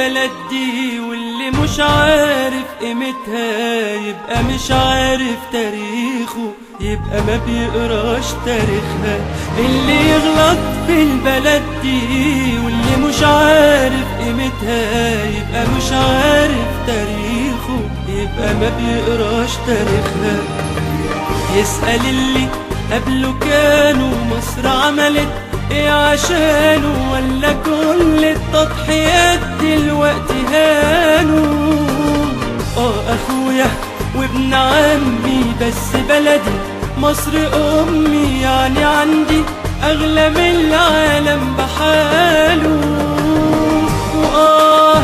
البلد دي، واللي مش عارف قيمتها يبقى مش عارف تاريخه، يبقى ما بيقراش تاريخها. اللي يغلط في البلد دي واللي مش عارف قيمتها يبقى مش عارف تاريخه، يبقى ما بيقراش تاريخها. يسأل اللي قبله كانوا مصر عملت ايه عشانه، ولا كل التضحيات دلوقتي هانوا. اخويا وابن عمي بس بلدي مصر امي، يعني عندي اغلى من العالم بحاله.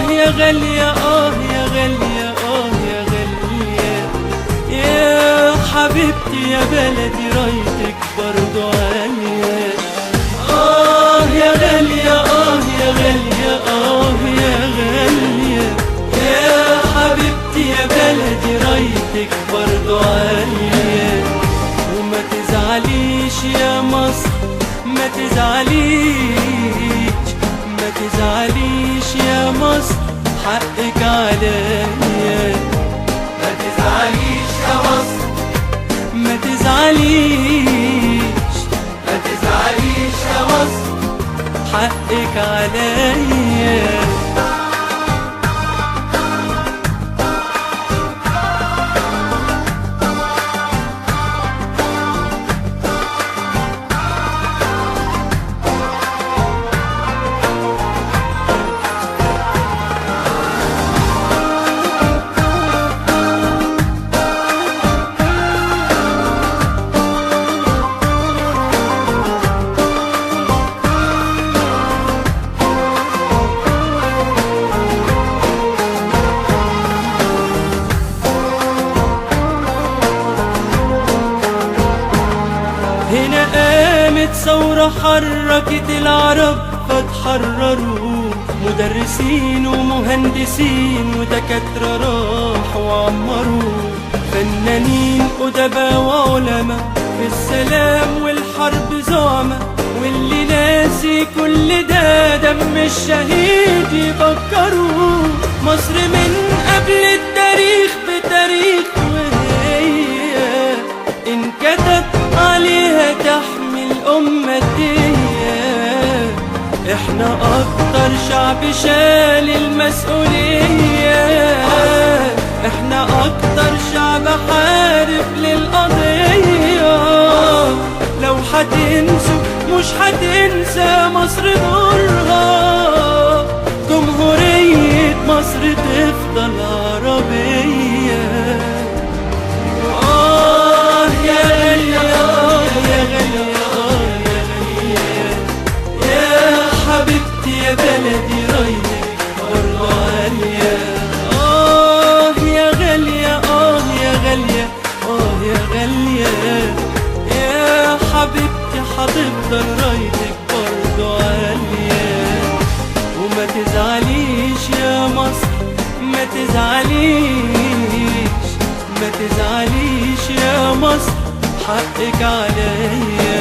يا غالية يا غالية يا غالية يا حبيبتي يا بلدي، رايتك برضو عالية. يا غالية يا غالية يا غالية يا حبيبتي يا بلدي، رايتك برضو عالية. وما تزعليش يا مصر ما تزعليش، ما تزعليش يا مصر حقك عليا. ما تزعليش يا مصر ما تزعليش، ما تزعليش يا مصر حقك عليا. هنا قامت ثورة حركت العرب فتحرروا، مدرسين ومهندسين ودكاترة راحوا وعمروا، فنانين أدباء وعلماء في السلام والحرب زعماء. واللي ناسي كل ده دم الشهيد يفكروا. مصر من قبل التاريخ بتاريخ، وهي انكتب عليها تحمل أمتية. احنا أكتر شعب شال المسؤولية، احنا أكتر شعب حارب للقضية. لو هتنسوا مش هتنسى مصر دورها، جمهورية مصر تفضل عربية. يا غالية يا غالية يا غالية يا حبيبتي يا بلدي، رايتك برضو عالية. يا غالية يا غالية يا غالية يا حبيبتي، هتفضل رايتك برضو عالية. وما تزعليش يا مصر ما تزعليش، ما تزعليش يا مصر حقك عليا.